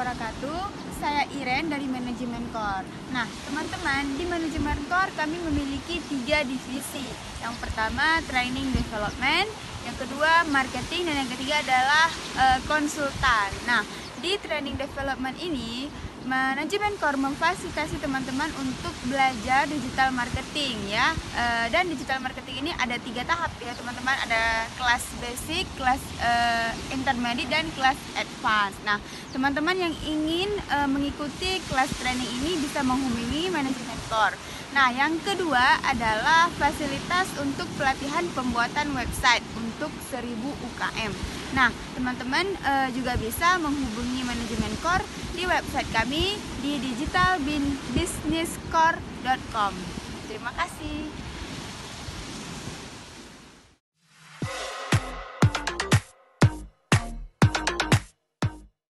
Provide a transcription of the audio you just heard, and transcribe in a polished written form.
wabarakatuh. Saya Iren dari Manajemen Core. Nah, teman-teman, di Manajemen Core kami memiliki 3 divisi. Yang pertama, Training Development, yang kedua, Marketing, dan yang ketiga adalah konsultan. Nah, di Training Development ini, Manajemen Core memfasilitasi teman-teman untuk belajar digital marketing ya. Dan digital marketing ini ada 3 tahap ya teman-teman. Ada kelas basic, kelas intermediate, dan kelas advance. Nah, teman-teman yang ingin mengikuti kelas training ini bisa menghubungi Manajemen Core. Nah, yang kedua adalah fasilitas untuk pelatihan pembuatan website untuk 1000 UKM. Nah, teman-teman juga bisa menghubungi Manajemen Core di website kami di digitalbusinesscore.com. Terima kasih.